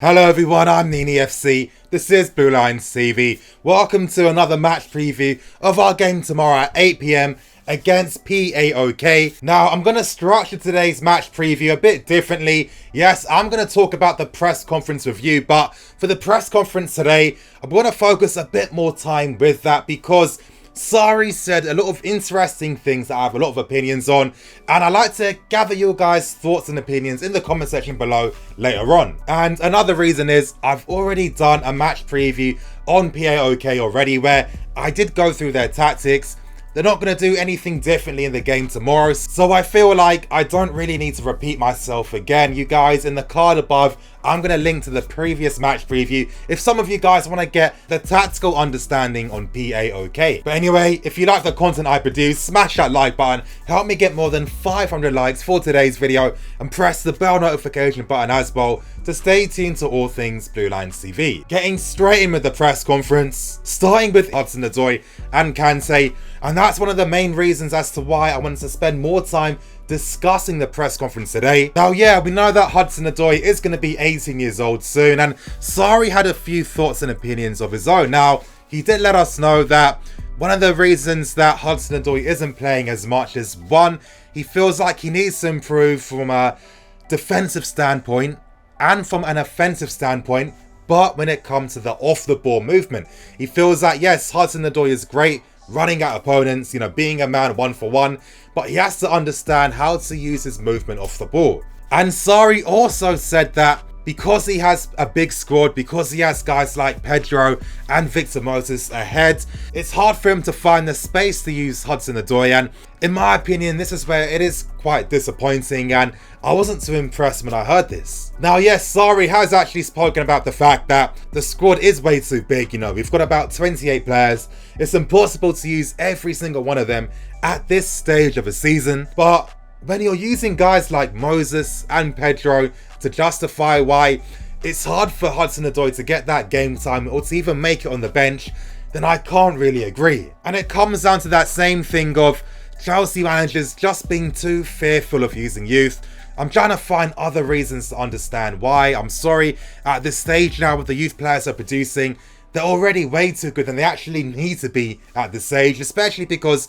Hello everyone, I'm Nini FC, this is Blue Lions TV. Welcome to another match preview of our game tomorrow at 8 PM against PAOK. Now, I'm going to structure today's match preview a bit differently. Yes, I'm going to talk about the press conference review, but for the press conference today, I'm going to focus a bit more time with that because Sarri said a lot of interesting things that I have a lot of opinions on, and I'd like to gather your guys' thoughts and opinions in the comment section below later on. And another reason is I've already done a match preview on PAOK already where I did go through their tactics. They're not going to do anything differently in the game tomorrow, so I feel like I don't really need to repeat myself again. You guys, in the card above, I'm going to link to the previous match preview if some of you guys want to get the tactical understanding on PAOK. But anyway, if you like the content I produce, smash that like button, help me get more than 500 likes for today's video, and press the bell notification button as well to stay tuned to all things Blue Lions TV. Getting straight in with the press conference, starting with Hudson Odoi and Kante, and that's one of the main reasons as to why I wanted to spend more time discussing the press conference today. Now, yeah, we know that Hudson Odoi is going to be 18 years old soon, and Sarri had a few thoughts and opinions of his own. Now, he did let us know that one of the reasons that Hudson Odoi isn't playing as much is, one, he feels like he needs to improve from a defensive standpoint and from an offensive standpoint, but when it comes to the off-the-ball movement, he feels that, yes, Hudson Odoi is great running at opponents, being a man 1-for-1, but he has to understand how to use his movement off the ball. And Sarri also said that because he has a big squad, because he has guys like Pedro and Victor Moses ahead, it's hard for him to find the space to use Hudson Odoi, and in my opinion, this is where it is quite disappointing, and I wasn't too impressed when I heard this. Now, yes, Sarri has actually spoken about the fact that the squad is way too big. We've got about 28 players. It's impossible to use every single one of them at this stage of a season, but when you're using guys like Moses and Pedro to justify why it's hard for Hudson Odoi to get that game time or to even make it on the bench, then I can't really agree. And it comes down to that same thing of Chelsea managers just being too fearful of using youth. I'm trying to find other reasons to understand why. I'm sorry, at this stage now with the youth players are producing, they're already way too good and they actually need to be at this stage, especially because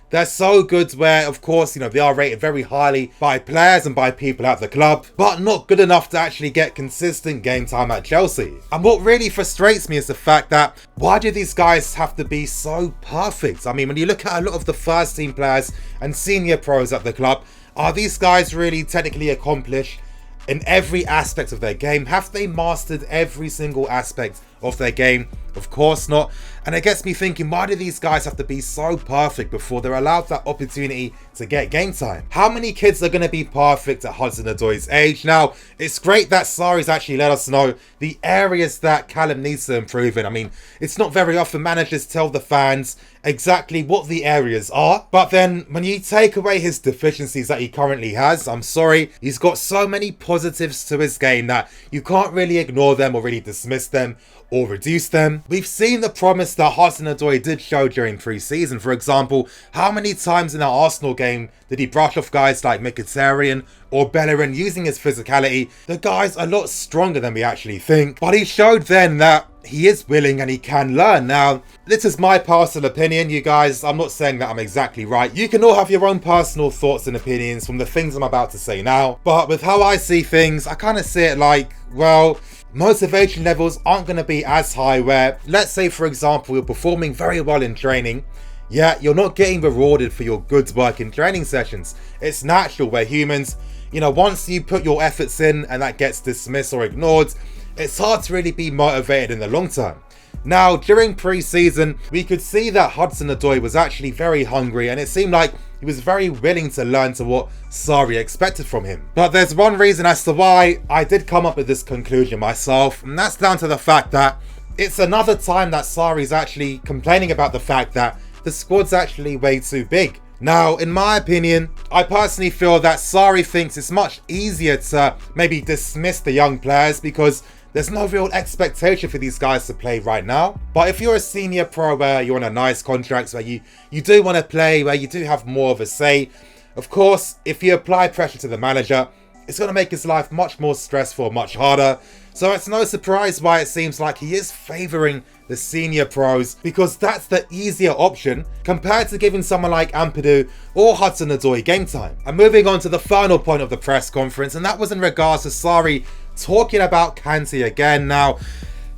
they're so good where, of course, they are rated very highly by players and by people at the club, but not good enough to actually get consistent game time at Chelsea. And what really frustrates me is the fact that, why do these guys have to be so perfect? I mean, when you look at a lot of the first team players and senior pros at the club, are these guys really technically accomplished in every aspect of their game? Have they mastered every single aspect of their game? Of course not. And it gets me thinking, why do these guys have to be so perfect before they're allowed that opportunity to get game time? How many kids are going to be perfect at Hudson Odoi's age? Now, it's great that Sarri's actually let us know the areas that Callum needs to improve in. I mean, it's not very often managers tell the fans exactly what the areas are, but then when you take away his deficiencies that he currently has, I'm sorry, he's got so many positives to his game that you can't really ignore them or really dismiss them or reduce them. We've seen the promise that Hudson Odoi did show during pre-season. For example, how many times in that Arsenal game did he brush off guys like Mkhitaryan or Bellerin using his physicality? The guy's a lot stronger than we actually think, but he showed then that he is willing and he can learn. Now, this is my personal opinion, you guys. I'm not saying that I'm exactly right. You can all have your own personal thoughts and opinions from the things I'm about to say now, but with how I see things, I kind of see it like, well, motivation levels aren't going to be as high where, let's say for example, you're performing very well in training, yet you're not getting rewarded for your good work in training sessions. It's natural, where humans, once you put your efforts in and that gets dismissed or ignored, it's hard to really be motivated in the long term. Now, during pre-season, we could see that Hudson Odoi was actually very hungry, and it seemed like he was very willing to learn to what Sarri expected from him. But there's one reason as to why I did come up with this conclusion myself, and that's down to the fact that it's another time that Sarri's actually complaining about the fact that the squad's actually way too big. Now, in my opinion, I personally feel that Sarri thinks it's much easier to maybe dismiss the young players because there's no real expectation for these guys to play right now. But if you're a senior pro where you're on a nice contract, where you do want to play, where you do have more of a say, of course, if you apply pressure to the manager, it's going to make his life much more stressful, much harder. So it's no surprise why it seems like he is favouring the senior pros, because that's the easier option compared to giving someone like Ampadu or Hudson Odoi game time. And moving on to the final point of the press conference, and that was in regards to Sarri talking about Kante again. Now,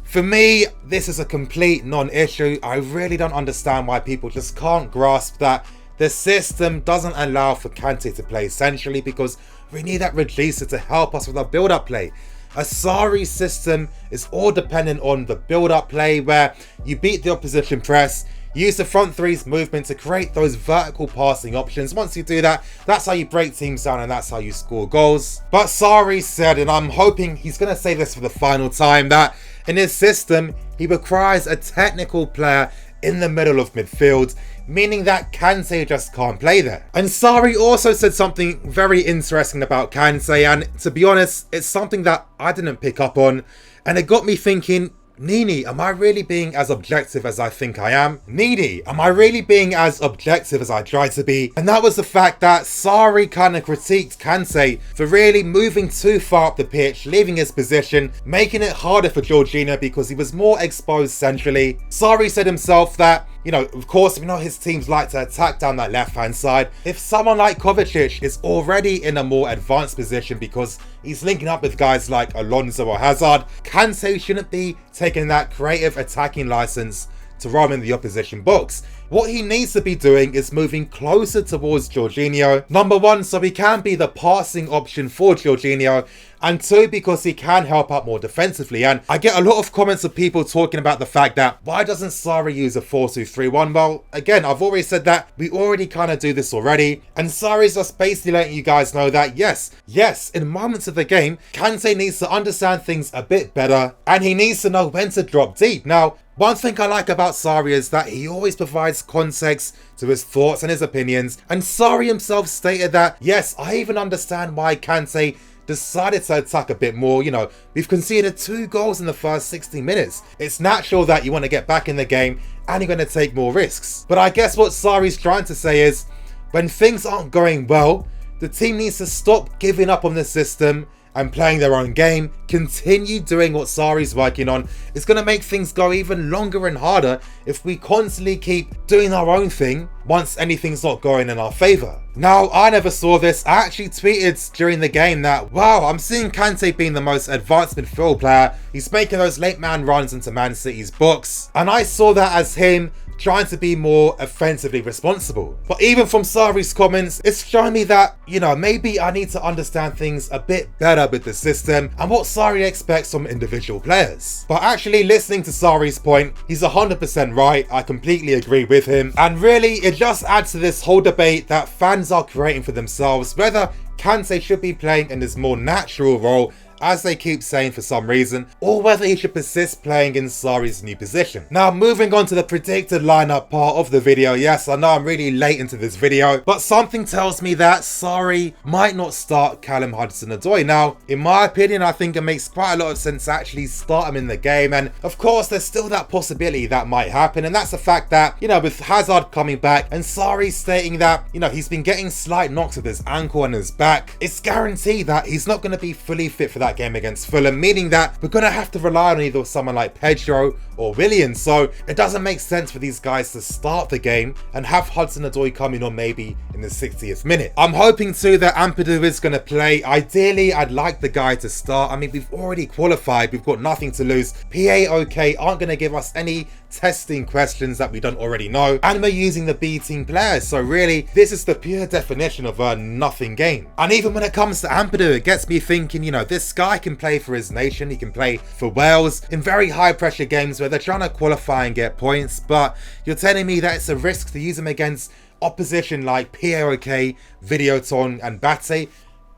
for me, this is a complete non-issue. I really don't understand why people just can't grasp that the system doesn't allow for Kante to play centrally, because we need that reducer to help us with our build-up play. A Sarri system is all dependent on the build-up play, where you beat the opposition press, use the front three's movement to create those vertical passing options. Once you do that, that's how you break teams down and that's how you score goals. But Sarri said, and I'm hoping he's going to say this for the final time, that in his system, he requires a technical player in the middle of midfield, meaning that Kante just can't play there. And Sarri also said something very interesting about Kante, and to be honest, it's something that I didn't pick up on, and it got me thinking, Nini, am I really being as objective as I think I am? Nini, am I really being as objective as I try to be? And that was the fact that Sarri kind of critiqued Kante for really moving too far up the pitch, leaving his position, making it harder for Jorginho because he was more exposed centrally. Sarri said himself that, you know, of course, we know his teams like to attack down that left-hand side. If someone like Kovacic is already in a more advanced position because he's linking up with guys like Alonso or Hazard, Kante shouldn't be taking that creative attacking license to roam in the opposition box. What he needs to be doing is moving closer towards Jorginho. Number one, so he can be the passing option for Jorginho, and two, because he can help out more defensively. And I get a lot of comments of people talking about the fact that why doesn't Sarri use a 4-2-3-1? Well, again, I've already said that we already kind of do this already, and Sarri's just basically letting you guys know that yes, in moments of the game, Kante needs to understand things a bit better, and he needs to know when to drop deep. Now, one thing I like about Sarri is that he always provides context to his thoughts and his opinions, and Sarri himself stated that, yes, I even understand why Kante decided to attack a bit more. You know, we've conceded 2 goals in the first 60 minutes. It's natural that you want to get back in the game and you're going to take more risks. But I guess what Sarri's trying to say is, when things aren't going well, the team needs to stop giving up on the system and playing their own game, continue doing what Sarri's working on. It's going to make things go even longer and harder if we constantly keep doing our own thing once anything's not going in our favour. Now, I never saw this. I actually tweeted during the game that, wow, I'm seeing Kante being the most advanced midfield player. He's making those late man runs into Man City's box. And I saw that as him trying to be more offensively responsible. But even from Sarri's comments, it's showing me that, you know, maybe I need to understand things a bit better with the system and what Sarri expects from individual players. But actually, listening to Sarri's point, he's 100% right. I completely agree with him. And really, it just adds to this whole debate that fans are creating for themselves, whether Kante should be playing in this more natural role, as they keep saying for some reason, or whether he should persist playing in Sarri's new position. Now, moving on to the predicted lineup part of the video. Yes, I know I'm really late into this video, but something tells me that Sarri might not start Callum Hudson-Odoi. Now, in my opinion, I think it makes quite a lot of sense to actually start him in the game, and of course, there's still that possibility that might happen, and that's the fact that, you know, with Hazard coming back and Sarri stating that, you know, he's been getting slight knocks with his ankle and his back, it's guaranteed that he's not going to be fully fit for that game against Fulham, meaning that we're going to have to rely on either someone like Pedro or Williams. So it doesn't make sense for these guys to start the game and have Hudson-Odoi coming on maybe in the 60th minute. I'm hoping too that Ampadu is going to play. Ideally, I'd like the guy to start. I mean, we've already qualified. We've got nothing to lose. PAOK aren't going to give us any testing questions that we don't already know, and we're using the B team players, so really this is the pure definition of a nothing game. And even when it comes to Ampadu, it gets me thinking, you know, this guy can play for his nation, he can play for Wales in very high pressure games where they're trying to qualify and get points, but you're telling me that it's a risk to use him against opposition like PAOK, Videoton and Bate?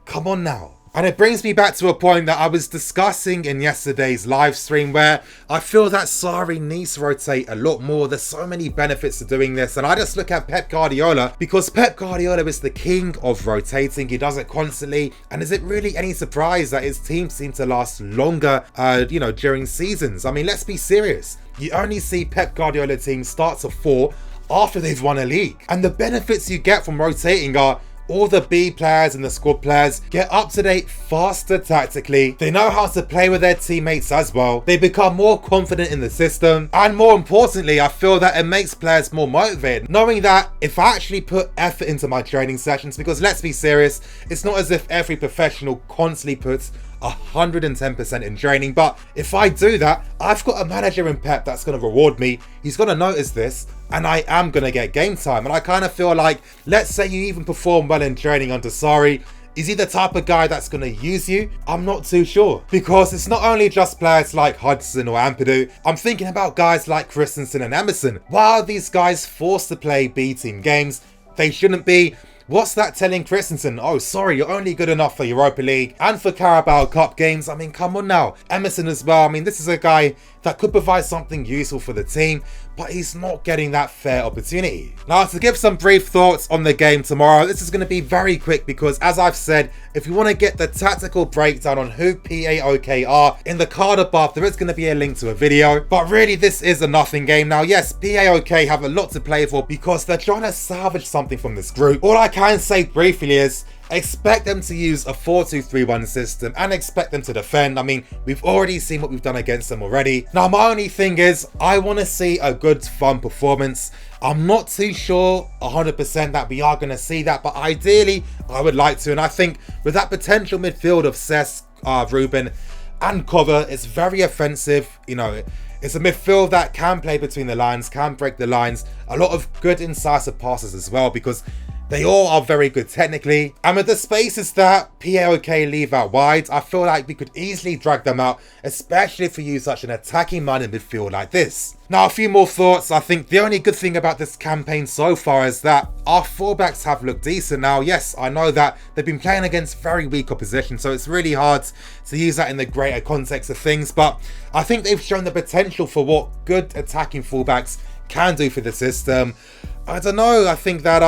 Come on now. And it brings me back to a point that I was discussing in yesterday's live stream, where I feel that Sarri needs to rotate a lot more. There's so many benefits to doing this, and I just look at Pep Guardiola, because Pep Guardiola is the king of rotating. He does it constantly, and is it really any surprise that his team seem to last longer, you know, during seasons? I mean, let's be serious. You only see Pep Guardiola teams start to fall after they've won a league, and the benefits you get from rotating are all the B players and the squad players get up to date faster tactically. They know how to play with their teammates as well. They become more confident in the system. And more importantly, I feel that it makes players more motivated, knowing that if I actually put effort into my training sessions, because let's be serious, it's not as if every professional constantly puts 110% in training, but if I do that, I've got a manager in Pep that's going to reward me. He's going to notice this, and I am going to get game time. And I kind of feel like, let's say you even perform well in training under Sarri, is he the type of guy that's going to use you? I'm not too sure, because it's not only just players like Hudson or Ampadu. I'm thinking about guys like Christensen and Emerson. Why are these guys forced to play B team games? They shouldn't be. What's that telling Christensen? Oh, sorry, you're only good enough for Europa League and for Carabao Cup games. I mean, come on now. Emerson as well. I mean, this is a guy that could provide something useful for the team, but he's not getting that fair opportunity. Now, to give some brief thoughts on the game tomorrow, this is going to be very quick because, as I've said, if you want to get the tactical breakdown on who PAOK are, in the card above, there is going to be a link to a video. But really, this is a nothing game. Now, yes, PAOK have a lot to play for because they're trying to salvage something from this group. All I can say briefly is, expect them to use a 4-2-3-1 system and expect them to defend. I mean, we've already seen what we've done against them already. Now, my only thing is, I want to see a good, fun performance. I'm not too sure 100% that we are going to see that, but ideally, I would like to. And I think with that potential midfield of Cesc, Ruben, and Cover, it's very offensive. You know, it's a midfield that can play between the lines, can break the lines. A lot of good, incisive passes as well, because they all are very good technically. And with the spaces that PAOK leave out wide, I feel like we could easily drag them out, especially if we use such an attacking-minded midfield like this. Now, a few more thoughts. I think the only good thing about this campaign so far is that our fullbacks have looked decent. Now, yes, I know that they've been playing against very weak opposition, so it's really hard to use that in the greater context of things, but I think they've shown the potential for what good attacking fullbacks can do for the system. I don't know, I think that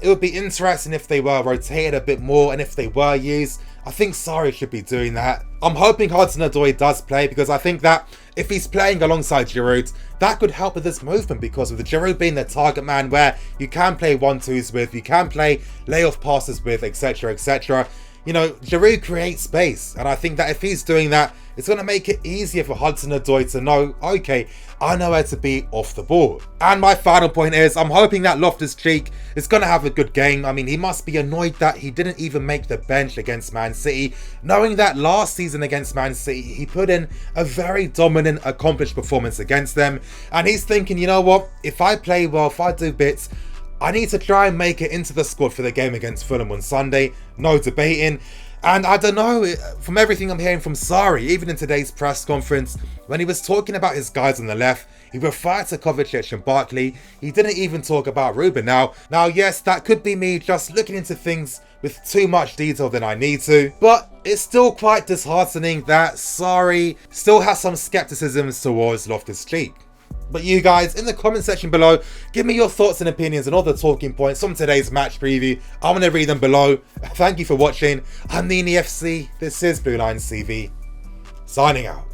it would be interesting if they were rotated a bit more and if they were used. I think Sarri should be doing that. I'm hoping Hudson Odoi does play, because I think that if he's playing alongside Giroud, that could help with this movement, because with Giroud being the target man where you can play 1-2s with, you can play layoff passes with, etc, etc. You know, Giroud creates space, and I think that if he's doing that, it's going to make it easier for Hudson Odoi to know, okay, I know where to be off the ball. And my final point is, I'm hoping that Loftus-Cheek is going to have a good game. I mean, he must be annoyed that he didn't even make the bench against Man City, knowing that last season against Man City, he put in a very dominant, accomplished performance against them. And he's thinking, you know what, if I play well, if I do bits, I need to try and make it into the squad for the game against Fulham on Sunday. No debating. And I don't know, from everything I'm hearing from Sarri, even in today's press conference, when he was talking about his guys on the left, he referred to Kovacic and Barkley. He didn't even talk about Ruben. Now, yes, that could be me just looking into things with too much detail than I need to, but it's still quite disheartening that Sarri still has some skepticisms towards Loftus-Cheek. But you guys, in the comment section below, give me your thoughts and opinions on all the talking points from today's match preview. I'm going to read them below. Thank you for watching. I'm Nini FC. This is Blue Line CV. Signing out.